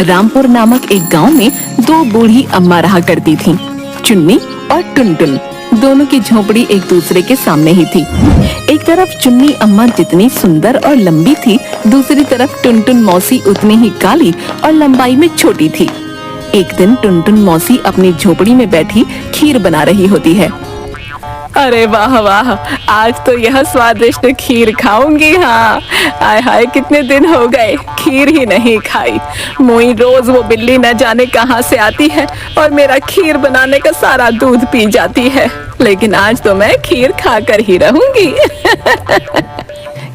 रामपुर नामक एक गांव में दो बूढ़ी अम्मा रहा करती थीं, चुन्नी और टुनटुन। दोनों की झोपड़ी एक दूसरे के सामने ही थी। एक तरफ चुन्नी अम्मा जितनी सुंदर और लंबी थी, दूसरी तरफ टुनटुन मौसी उतनी ही काली और लंबाई में छोटी थी। एक दिन टुनटुन मौसी अपनी झोपड़ी में बैठी खीर बना रही होती है। अरे वाह वाह, आज तो यह स्वादिष्ट खीर खाऊंगी। हाँ, आय हाय, कितने दिन हो गए खीर ही नहीं खाई। मोई रोज वो बिल्ली न जाने कहाँ से आती है और मेरा खीर बनाने का सारा दूध पी जाती है, लेकिन आज तो मैं खीर खाकर ही रहूंगी।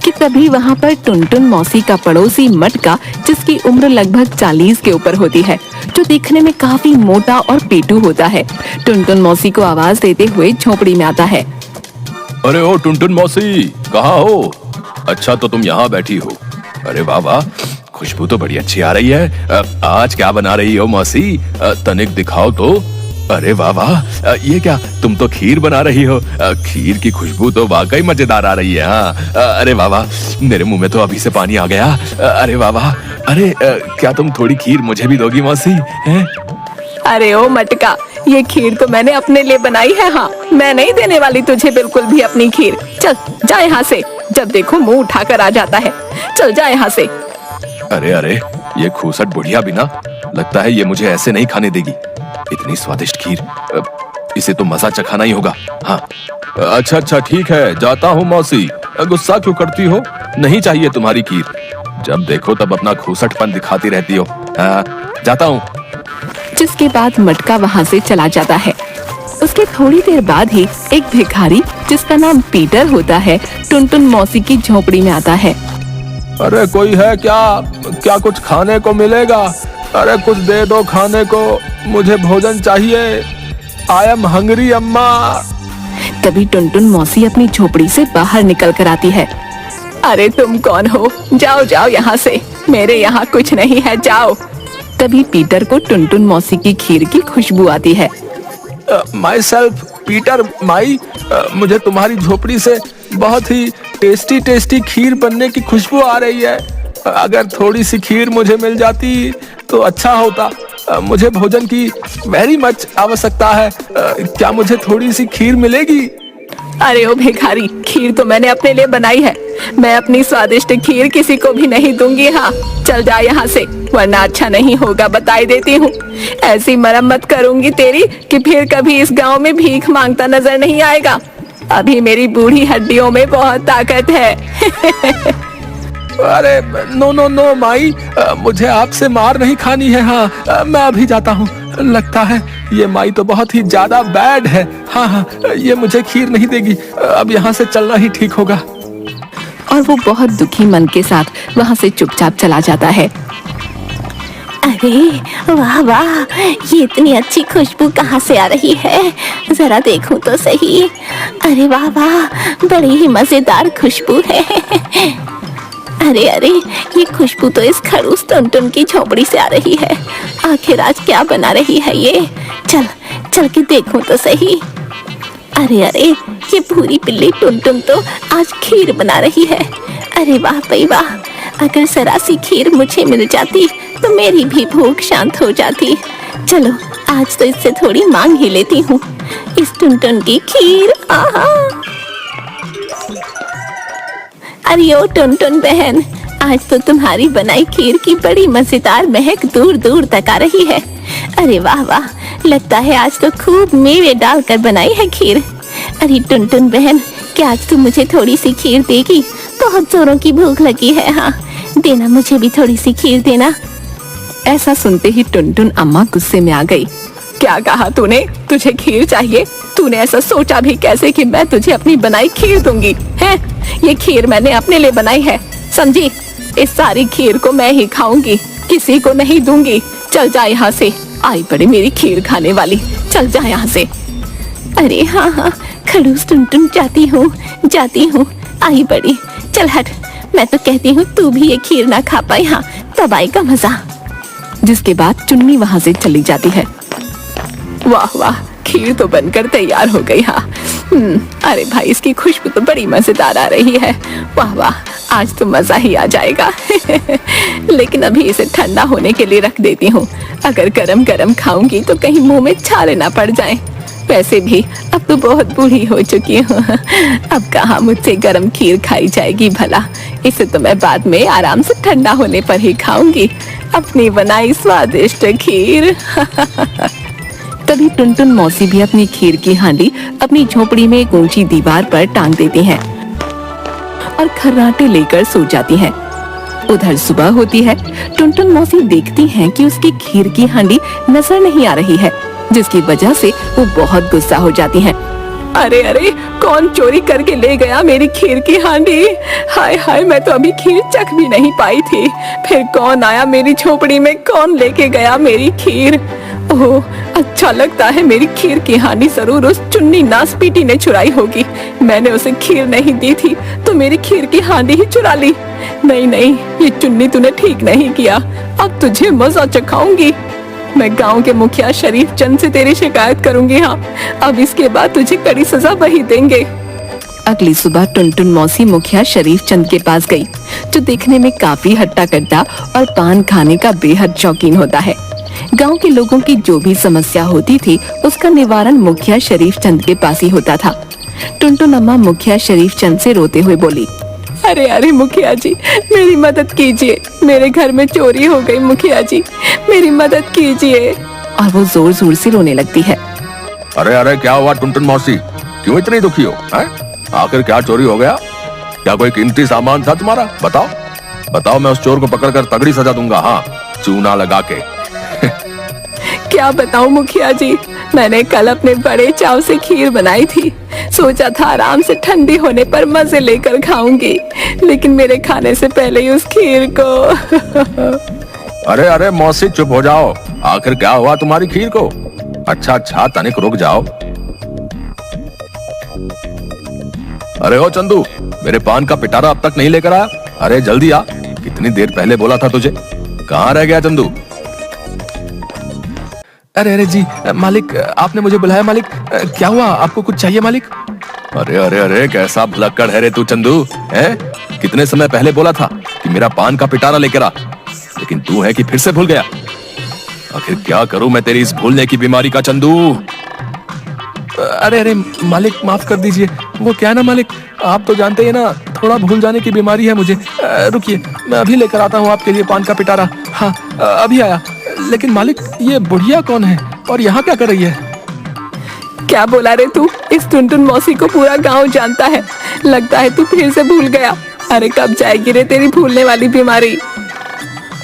कि तभी वहाँ पर टुनटुन मौसी का पड़ोसी मटका, जिसकी उम्र लगभग 40 के ऊपर होती है, जो दिखने में काफी मोटा और पेटू होता है, टुनटुन मौसी को आवाज देते हुए झोपड़ी में आता है। अरे ओ टुनटुन मौसी, कहाँ हो? अच्छा, तो तुम यहाँ बैठी हो। अरे वाह वाह, खुशबू तो बड़ी अच्छी आ रही है। आज क्या बना रही हो मौसी? तनिक दिखाओ तो। अरे वाह वाह, ये क्या, तुम तो खीर बना रही हो। खीर की खुशबू तो वाकई मजेदार आ रही है। हाँ, अरे वाह वाह, मेरे मुंह में तो अभी से पानी आ गया। अरे वाह वाह, अरे क्या तुम थोड़ी खीर मुझे भी दोगी मौसी? हैं? अरे ओ मटका, ये खीर तो मैंने अपने लिए बनाई है। हाँ, मैं नहीं देने वाली तुझे बिल्कुल भी अपनी खीर। चल जा यहाँ से, जब देखो मुंह उठाकर आ जाता है। चल जा यहाँ से। अरे अरे, ये खूसट बुढ़िया भी ना, लगता है ये मुझे ऐसे नहीं खाने देगी। इतनी स्वादिष्ट खीर, इसे तो मजा चखाना ही होगा। हाँ, अच्छा अच्छा ठीक है, जाता हूँ मौसी। गुस्सा क्यों करती हो? नहीं चाहिए तुम्हारी खीर। जब देखो तब अपना खूसटपन दिखाती रहती हो। जाता हूँ। जिसके बाद मटका वहाँ से चला जाता है। उसके थोड़ी देर बाद ही एक भिखारी, जिसका नाम पीटर होता है, टुनटुन मौसी की झोपड़ी में आता है। अरे कोई है क्या? क्या कुछ खाने को मिलेगा? अरे कुछ दे दो खाने को, मुझे भोजन चाहिए। आई एम हंग्री अम्मा। तभी टुनटुन मौसी अपनी झोपड़ी से बाहर निकल कर आती है। अरे तुम कौन हो? जाओ जाओ यहाँ से, मेरे यहाँ कुछ नहीं है, जाओ। तभी पीटर को टुनटुन मौसी की खीर की खुशबू आती है। माई सेल्फ पीटर माई, मुझे तुम्हारी झोपड़ी से बहुत ही टेस्टी टेस्टी खीर बनने की खुशबू आ रही है। अगर थोड़ी सी खीर मुझे मिल जाती तो अच्छा होता। मुझे भोजन की वेरी मच आवश्यकता है। क्या मुझे थोड़ी सी खीर मिलेगी? अरे ओ भिखारी, खीर तो मैंने अपने लिए बनाई है। मैं अपनी स्वादिष्ट खीर किसी को भी नहीं दूंगी। हाँ, चल जा यहाँ से, वरना अच्छा नहीं होगा, बताई देती हूँ। ऐसी मरम्मत करूंगी तेरी कि फिर कभी इस गांव में भीख मांगता नजर नहीं आएगा। अभी मेरी बूढ़ी हड्डियों में बहुत ताकत है। अरे नो नो नो माई, मुझे आपसे मार नहीं खानी है। हाँ, मैं अभी जाता हूँ। लगता है ये माई तो बहुत ही ज्यादा बैड है। हाँ हाँ, ये मुझे खीर नहीं देगी। अब यहाँ से चलना ही ठीक होगा। और वो बहुत दुखी मन के साथ वहाँ से चुपचाप चला जाता है। अरे वाह वाह, ये इतनी अच्छी खुशबू कहाँ से आ रही है? जरा देखूं तो सही। अरे वाह वाह, बड़ी ही मजेदार खुशबू है। अरे अरे, ये खुशबू तो इस खड़ूस टुनटुन की झोपड़ी से आ रही है। आखिर आज क्या बना रही है ये? चल चल के देखूं तो सही। अरे अरे, ये भूरी पिल्ली टुनटुन तो आज खीर बना रही है। अरे वाह भाई वाह, अगर जरा सी खीर मुझे मिल जाती तो मेरी भी भूख शांत हो जाती। चलो, आज तो इससे थोड़ी मांग ही लेती हूँ। इस टुनटुन की खीर। आहा। अरे ओ टुनटुन बहन, आज तो तुम्हारी बनाई खीर की बड़ी मजेदार महक दूर दूर तक आ रही है। अरे वाह वाह, लगता है आज तो खूब मेवे डालकर बनाई है खीर। अरे टुनटुन बहन, क्या आज तुम मुझे थोड़ी सी खीर देगी? बहुत जोरों की भूख लगी है। हाँ, देना, मुझे भी थोड़ी सी खीर देना। ऐसा सुनते ही टुनटुन अम्मा गुस्से में आ गई। क्या कहा तूने? तुझे खीर चाहिए? तूने ऐसा सोचा भी कैसे कि मैं तुझे अपनी बनाई खीर दूंगी? हैं? ये खीर मैंने अपने लिए बनाई है, समझी? इस सारी खीर को मैं ही खाऊंगी, किसी को नहीं दूंगी। चल जा यहाँ से, आई पड़ी मेरी खीर खाने वाली। चल जा यहाँ से। अरे हाँ हाँ, खड़ूस टुनटुन, जाती हूँ, आई बड़ी। चल हट, मैं तो कहती हूँ तू भी ये खीर ना खा पाए। हाँ, तब आएगा मजा। जिसके बाद चुन्नी वहाँ से चली जाती है। वाह वाह, खीर तो बनकर तैयार हो गई। हाँ, अरे भाई, इसकी खुशबू तो बड़ी मजेदार आ रही है। वाह वाह, आज तो मजा ही आ जाएगा। लेकिन अभी इसे ठंडा होने के लिए रख देती हूँ। अगर गरम गरम खाऊंगी तो कहीं मुंह में छाले ना पड़ जाएं। वैसे भी अब तो बहुत बूढ़ी हो चुकी हूँ। अब कहाँ मुझसे गरम खीर खाई जाएगी भला। इसे तो मैं बाद में आराम से ठंडा होने पर ही खाऊंगी, अपनी बनाई स्वादिष्ट खीर। तभी टुनटुन मौसी भी अपनी खीर की हांडी अपनी झोपड़ी में एक ऊंची दीवार पर टांग देती हैं और खर्राटे लेकर सो जाती हैं। उधर सुबह होती है। टुनटुन मौसी देखती हैं कि उसकी खीर की हांडी नजर नहीं आ रही है, जिसकी वजह से वो बहुत गुस्सा हो जाती हैं। अरे अरे, कौन चोरी करके ले गया मेरी खीर की हांडी? हाय हाय, मैं तो अभी खीर चख भी नहीं पाई थी। फिर कौन आया मेरी झोपड़ी में? कौन लेके गया मेरी खीर? ओह, अच्छा लगता है मेरी खीर की हांडी जरूर उस चुन्नी नासपीटी ने चुराई होगी। मैंने उसे खीर नहीं दी थी तो मेरी खीर की हांडी ही चुरा ली। नहीं नहीं, ये चुन्नी तूने ठीक नहीं किया। अब तुझे मजा चखाऊंगी। मैं गांव के मुखिया शरीफ चंद से तेरी शिकायत करूंगी। हाँ, अब इसके बाद तुझे कड़ी सजा वही देंगे। अगली सुबह टुनटुन मौसी मुखिया शरीफ चंद के पास गई, जो देखने में काफी हट्टा कट्टा और पान खाने का बेहद शौकीन होता है। गांव के लोगों की जो भी समस्या होती थी उसका निवारण मुखिया शरीफ चंद के पास ही होता था। टुनटुन अम्मा मुखिया शरीफ चंद से रोते हुए बोली, अरे अरे मुखिया जी, मेरी मदद कीजिए। मेरे घर में चोरी हो गई मुखिया जी, मेरी मदद कीजिए। और वो जोर जोर से रोने लगती है। अरे अरे, क्या हुआ टुनटुन मौसी? क्यों इतनी दुखी हो? आखिर क्या चोरी हो गया? क्या कोई कीमती सामान था तुम्हारा? बताओ बताओ, मैं उस चोर को पकड़कर तगड़ी सजा दूंगा। हाँ, चूना लगा के। क्या बताऊं मुखिया जी, मैंने कल अपने बड़े चाव से खीर बनाई थी। सोचा था आराम से ठंडी होने पर मजे लेकर खाऊंगी, लेकिन मेरे खाने से पहले ही उस खीर को। अरे अरे मौसी, चुप हो जाओ। आखिर क्या हुआ तुम्हारी खीर को? अच्छा अच्छा, तनिक रुक जाओ। अरे ओ चंदू, मेरे पान का पिटारा अब तक नहीं लेकर आया? अरे जल्दी आ, कितनी देर पहले बोला था तुझे। कहाँ रह गया चंदू? अरे अरे जी मालिक, आपने मुझे बुलाया मालिक। क्या हुआ, आपको कुछ चाहिए मालिक? अरे अरे अरे, कैसा भुलक्कड़ है रे तू चंदू, हैं? कितने समय पहले बोला था कि मेरा पान का पिटारा लेकर आ, लेकिन तू है कि फिर से भूल गया। आखिर क्या करूं मैं तेरी इस भूलने की बीमारी का चंदू। अरे अरे मालिक, माफ कर दीजिए। वो क्या ना मालिक, आप तो जानते हैं ना, थोड़ा भूल जाने की बीमारी है मुझे। रुकिए, मैं अभी लेकर आता हूँ आपके लिए पान का पिटारा। हाँ, अभी आया। लेकिन मालिक, ये बुढ़िया कौन है और यहाँ क्या कर रही है? क्या बोला रे तू? इस टुनटुन मौसी को पूरा गांव जानता है। लगता है तू फिर से भूल गया। अरे कब जाएगी रे तेरी भूलने वाली बीमारी?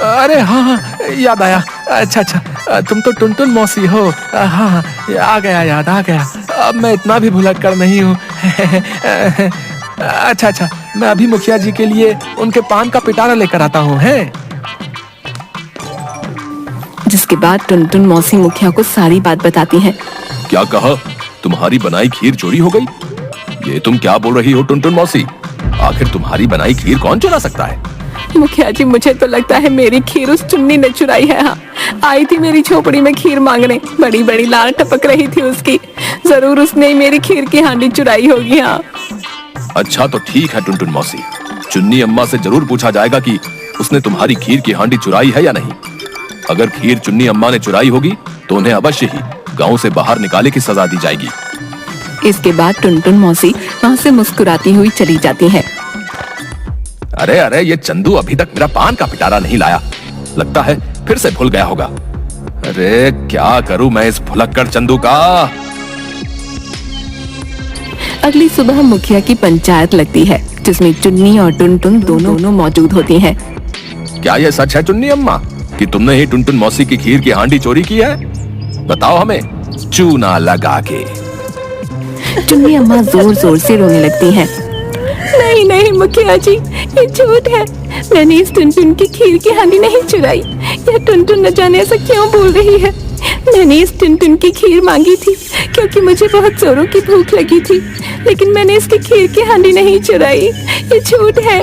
अरे हाँ हाँ, याद आया। अच्छा अच्छा, तुम तो टुनटुन मौसी हो। हाँ हाँ, आ गया, याद आ गया। अब मैं इतना भी भुलक्कड़ नहीं हूँ। अच्छा अच्छा, मैं अभी मुखिया जी के लिए उनके पान का पिटारा लेकर आता हूँ। है जिसके बाद टुनटुन मौसी मुखिया को सारी बात बताती हैं। क्या कहा? तुम्हारी बनाई खीर चोरी हो गई? ये तुम क्या बोल रही हो टुनटुन मौसी? आखिर तुम्हारी बनाई खीर कौन चुरा सकता है? मुखिया जी, मुझे तो लगता है मेरी खीर उस चुन्नी ने चुराई है। हाँ, आई थी मेरी झोपड़ी में खीर मांगने, बड़ी बड़ी लार टपक रही थी उसकी। जरूर उसने ही मेरी खीर की हांडी चुराई होगी। हाँ, अच्छा तो ठीक है टुनटुन मौसी, चुन्नी अम्मा से जरूर पूछा जाएगा कि उसने तुम्हारी खीर की हांडी चुराई है या नहीं। अगर खीर चुन्नी अम्मा ने चुराई होगी तो उन्हें अवश्य ही गांव से बाहर निकाले की सजा दी जाएगी। इसके बाद टुनटुन मौसी वहाँ से मुस्कुराती हुई चली जाती है। अरे अरे, ये चंदू अभी तक मेरा पान का पिटारा नहीं लाया। लगता है फिर से भूल गया होगा। अरे क्या करूं मैं इस भुलक्कड़ चंदू का। अगली सुबह मुखिया की पंचायत लगती है, जिसमें चुन्नी और टुनटुन दोनों मौजूद होती हैं। क्या ये सच है चुन्नी अम्मा कि तुमने ही टुनटुन मौसी की खीर की हांडी चोरी की है? बताओ हमें, चूना लगा के। चुन्नी अम्मा जोर जोर से रोने लगती हैं। नहीं नहीं मुखिया जी, ये झूठ है। मैंने इस टुनटुन की खीर की हांडी नहीं चुराई। यह टुनटुन न जाने ऐसा क्यों बोल रही है। मैंने इस टुनटुन की खीर मांगी थी क्योंकि मुझे बहुत जोरों की भूख लगी थी, लेकिन मैंने इसकी खीर की हांडी नहीं चुराई। ये झूठ है।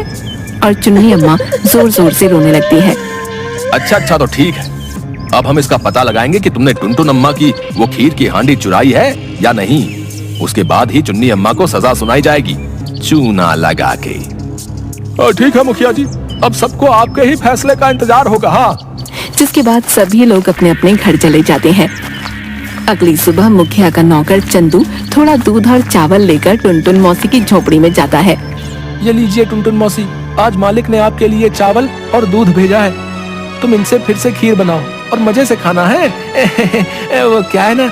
और चुन्नी अम्मा जोर जोर से रोने लगती है। अच्छा अच्छा, तो ठीक है। अब हम इसका पता लगाएंगे कि तुमने टुनटुन अम्मा की वो खीर की हांडी चुराई है या नहीं। उसके बाद ही चुन्नी अम्मा को सजा सुनाई जाएगी, चूना लगा के। ठीक है मुखिया जी, अब सबको आपके ही फैसले का इंतजार होगा। हाँ, जिसके बाद सभी लोग अपने अपने घर चले जाते हैं। अगली सुबह मुखिया का नौकर चंदू थोड़ा दूध और चावल लेकर टुनटुन मौसी की झोपड़ी में जाता है। ये लीजिए टुनटुन मौसी, आज मालिक ने आपके लिए चावल और दूध भेजा है। तुम इनसे फिर से खीर बनाओ और मजे से खाना है। वो क्या है ना,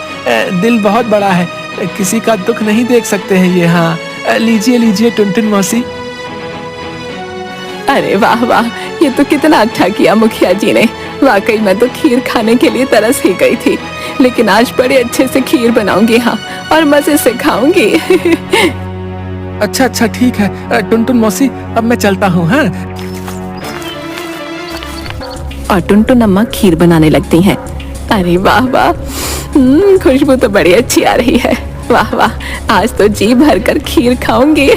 दिल बहुत बड़ा है, किसी का दुख नहीं देख सकते हैं ये। हाँ, लीजिए लीजिए टुनटुन मौसी। अरे वाह वाह, ये तो कितना अच्छा किया मुखिया जी ने। वाकई मैं तो खीर खाने के लिए तरस ही गई थी, लेकिन आज बड़े अच्छे से खीर बनाऊंगी। हाँ, और मजे से खाऊंगी। अच्छा अच्छा ठीक है टुनटुन मौसी, अब मैं चलता हूँ। हाँ, और टुनटुन अम्मा खीर बनाने लगती हैं। अरे वाह वाह, खुशबू तो बड़ी अच्छी आ रही है। वाह वाह, आज तो जी भर कर खीर खाऊंगी।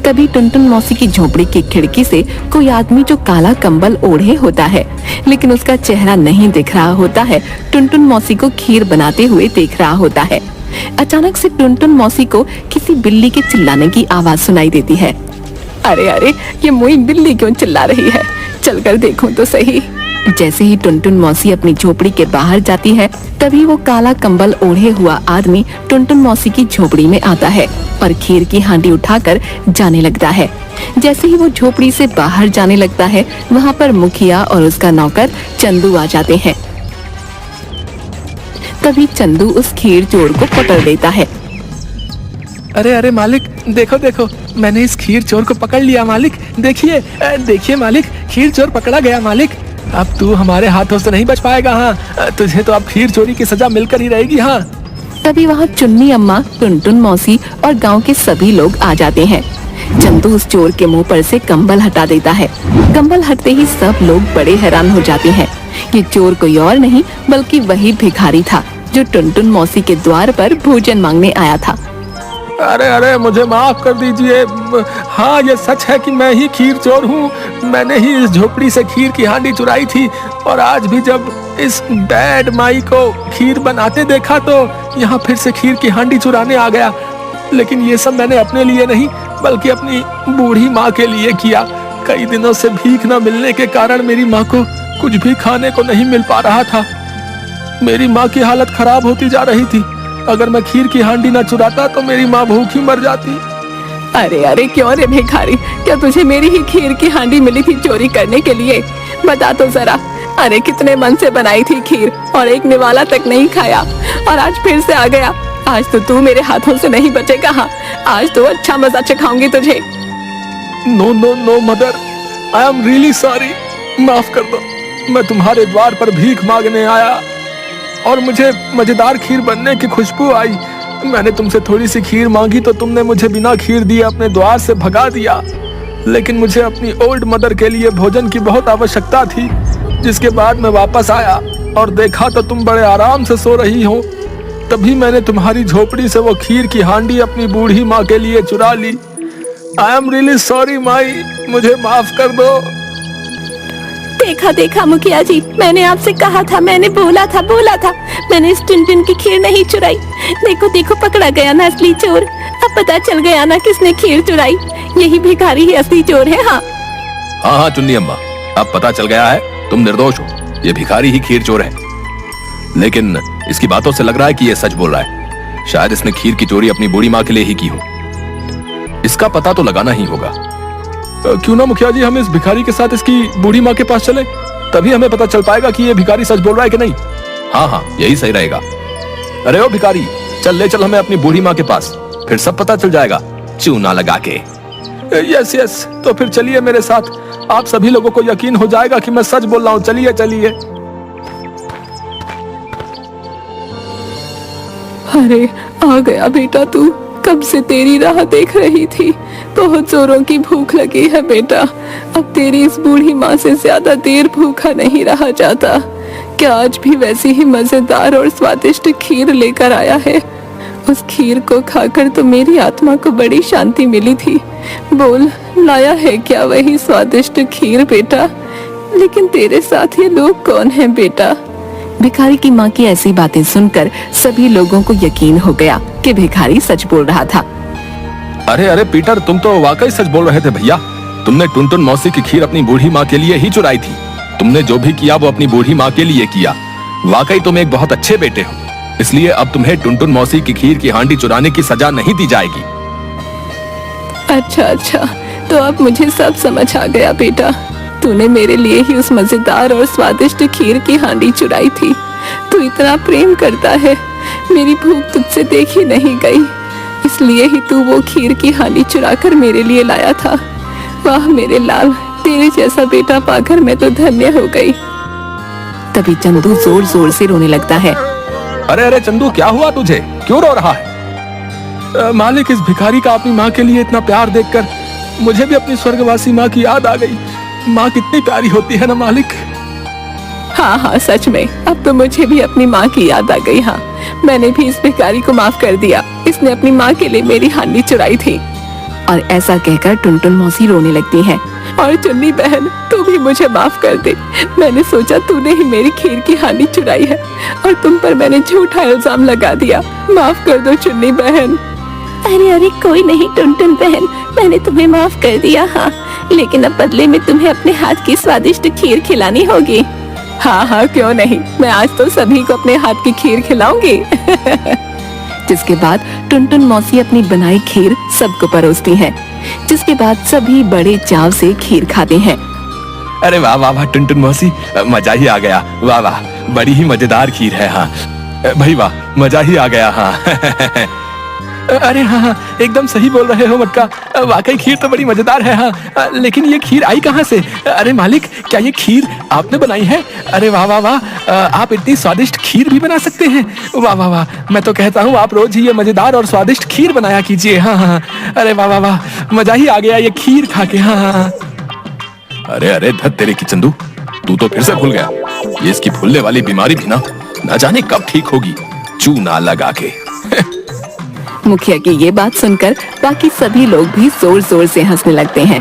तभी टुनटुन मौसी की झोपड़ी की खिड़की से कोई आदमी जो काला कंबल ओढ़े होता है, लेकिन उसका चेहरा नहीं दिख रहा होता है, टुनटुन मौसी को खीर बनाते हुए देख रहा होता है। अचानक से टुनटुन मौसी को किसी बिल्ली के चिल्लाने की आवाज सुनाई देती है। अरे अरे, ये मोई बिल्ली क्यों चिल्ला रही है? चलकर देखूं तो सही। जैसे ही टुनटुन मौसी अपनी झोपड़ी के बाहर जाती है, तभी वो काला कंबल ओढ़े हुआ आदमी टुनटुन मौसी की झोपड़ी में आता है और खीर की हांडी उठाकर जाने लगता है। जैसे ही वो झोपड़ी से बाहर जाने लगता है, वहाँ पर मुखिया और उसका नौकर चंदू आ जाते हैं। तभी चंदू उस खीर चोर को पकड़ लेता है। अरे अरे मालिक, देखो देखो, मैंने इस खीर चोर को पकड़ लिया मालिक। देखिए देखिए मालिक, खीर चोर पकड़ा गया मालिक। अब तू हमारे हाथों से नहीं बच पाएगा। हाँ, तुझे तो अब खीर चोरी की सजा मिलकर ही रहेगी। हाँ, तभी वहाँ चुन्नी अम्मा, टुनटुन मौसी और गांव के सभी लोग आ जाते हैं। चंदू उस चोर के मुंह पर से कंबल हटा देता है। कंबल हटते ही सब लोग बड़े हैरान हो जाते हैं। ये चोर कोई और नहीं बल्कि वही भिखारी था जो टुनटुन मौसी के द्वार पर भोजन मांगने आया था। अरे अरे, मुझे माफ कर दीजिए। हाँ, ये सच है कि मैं ही खीर चोर हूँ। मैंने ही इस झोपड़ी से खीर की हांडी चुराई थी, और आज भी जब इस बैड माई को खीर बनाते देखा तो यहाँ फिर से खीर की हांडी चुराने आ गया। लेकिन ये सब मैंने अपने लिए नहीं बल्कि अपनी बूढ़ी माँ के लिए किया। कई दिनों से भीख न मिलने के कारण मेरी माँ को कुछ भी खाने को नहीं मिल पा रहा था। मेरी माँ की हालत खराब होती जा रही थी। अगर मैं खीर की हांडी न चुराता तो मेरी माँ भूखी मर जाती। अरे अरे, क्यों रे भिखारी, क्या तुझे मेरी ही खीर की हांडी मिली थी चोरी करने के लिए? बता तो जरा। अरे कितने मन से बनाई थी खीर और एक निवाला तक नहीं खाया, और आज फिर से आ गया। आज तो तू मेरे हाथों से नहीं बचेगा। हाँ, आज तो अच्छा मजा चखाऊंगी तुझे। No no no mother, I am really sorry. माफ कर दो। मैं तुम्हारे द्वार पर भीख मांगने आया और मुझे मजेदार खीर बनने की खुशबू आई। मैंने तुमसे थोड़ी सी खीर मांगी तो तुमने मुझे बिना खीर दिए अपने द्वार से भगा दिया। लेकिन मुझे अपनी ओल्ड मदर के लिए भोजन की बहुत आवश्यकता थी, जिसके बाद मैं वापस आया और देखा तो तुम बड़े आराम से सो रही हो। तभी मैंने तुम्हारी झोपड़ी से वो खीर की हांडी अपनी बूढ़ी माँ के लिए चुरा ली। आई एम रियली सॉरी माई, मुझे माफ कर दो। देखा देखा मुखिया जी, मैंने आपसे कहा था, मैंने बोला था मैंने इस टुनटुन की खीर नहीं चुराई। देखो देखो, पकड़ा गया ना असली चोर। अब पता चल गया ना किसने खीर चुराई। यही भिखारी ही असली चोर है। हाँ हाँ हाँ चुन्नी अम्मा, अब पता चल गया है, तुम निर्दोष हो। ये भिखारी ही खीर चोर है। लेकिन इसकी बातों से लग रहा है कि ये सच बोल रहा है। शायद इसने खीर की चोरी अपनी बूढ़ी माँ के लिए ही की हो। इसका पता तो लगाना ही होगा। क्यों ना मुखिया जी, हम इस भिखारी के साथ इसकी बूढ़ी माँ के पास चले, तभी हमें पता चल पाएगा कि ये भिखारी सच बोल रहा है कि नहीं। हाँ हाँ, यही सही रहेगा। अरे ओ भिखारी, चल ले चल हमें अपनी बूढ़ी माँ के पास, फिर सब पता चल जाएगा चूना लगा के। यस यस, तो फिर चलिए मेरे साथ। आप सभी लोगों को यकीन हो जाएगा कि मैं सच बोल रहा हूँ। चलिए चलिए। अरे आ गया बेटा तू, कब से तेरी राह देख रही थी। बहुत जोरों की भूख लगी है बेटा। अब तेरी इस बूढ़ी माँ से ज्यादा देर भूखा नहीं रहा जाता। क्या आज भी वैसी ही मजेदार और स्वादिष्ट खीर लेकर आया है? उस खीर को खाकर तो मेरी आत्मा को बड़ी शांति मिली थी। बोल, लाया है क्या वही स्वादिष्ट खीर बेटा? लेकिन तेरे साथ ये लोग कौन हैं बेटा? भिखारी की माँ की ऐसी बातें सुनकर सभी लोगों को यकीन हो गया कि भिखारी सच बोल रहा था। अरे अरे पीटर, तुम तो वाकई सच बोल रहे थे भैया। तुमने टुनटुन मौसी की खीर अपनी बूढ़ी माँ के लिए ही चुराई थी। तुमने जो भी किया वो अपनी बूढ़ी माँ के लिए किया। वाकई तुम एक बहुत अच्छे बेटे हो, इसलिए अब तुम्हें टुनटुन मौसी की खीर की हांडी चुराने की सजा नहीं दी जाएगी। अच्छा अच्छा, तो अब मुझे सब समझ आ गया बेटा। तूने मेरे लिए ही उस मजेदार और स्वादिष्ट खीर की हांडी चुराई थी। तू इतना प्रेम करता है, मेरी भूख तुझसे देखी नहीं गई, इसलिए ही तू वो खीर की हांडी चुराकर मेरे लिए लाया था। वाह मेरे लाल, तेरे जैसा बेटा पाकर मैं तो धन्य हो गई। तभी चंदू जोर जोर से रोने लगता है। अरे अरे चंदू, क्या हुआ तुझे? क्यों रो रहा है? मालिक, इस भिखारी का अपनी माँ के लिए इतना प्यार देखकर मुझे भी अपनी स्वर्गवासी माँ की याद आ गई। माँ कितनी प्यारी होती है ना मालिक। हाँ हाँ सच में, अब तो मुझे भी अपनी माँ की याद आ गई। हाँ, मैंने भी इस भिखारी को माफ कर दिया, इसने अपनी माँ के लिए मेरी हांडी चुराई थी। और ऐसा कहकर टुनटुन मौसी रोने लगती है। और चुन्नी बहन, तू भी मुझे माफ कर दे। मैंने सोचा तूने ही मेरी खीर की हांडी चुराई है और तुम पर मैंने झूठा इल्जाम लगा दिया। माफ कर दो चुन्नी बहन। अरे अरे कोई नहीं टुनटुन बहन, मैंने तुम्हें माफ कर दिया। हाँ, लेकिन अब बदले में तुम्हें अपने हाथ की स्वादिष्ट खीर खिलानी होगी। हाँ हाँ क्यों नहीं, मैं आज तो सभी को अपने हाथ की खीर खिलाऊंगी। जिसके बाद टुनटुन मौसी अपनी बनाई खीर सबको परोसती है, जिसके बाद सभी बड़े चाव से खीर खाते हैं। अरे वाह वाह वाह टुनटुन मौसी, मजा ही आ गया। वाह वाह, बड़ी ही मजेदार खीर है। हाँ भाई वाह, मजा ही आ गया। हाँ अरे हाँ हाँ, एकदम सही बोल रहे हो मटका, वाकई खीर तो बड़ी मजेदार है। हाँ, लेकिन ये खीर आई कहाँ से? अरे मालिक, क्या ये खीर आपने बनाई है? अरे वाह वाह वाह, आप इतनी स्वादिष्ट खीर भी बना सकते हैं। वाह वाह वाह, मैं तो कहता हूँ आप रोज ही ये मजेदार और स्वादिष्ट खीर बनाया कीजिए। हाँ हाँ, अरे वाह वाह वाह, मजा ही आ गया ये खीर खा के। हाँ हाँ। अरे अरे धत तेरे की चंदू, तू तो फिर से भूल गया। ये इसकी भूलने वाली बीमारी भी ना जाने कब ठीक होगी, चूना लगा के। मुखिया की ये बात सुनकर बाकी सभी लोग भी जोर जोर से हंसने लगते हैं।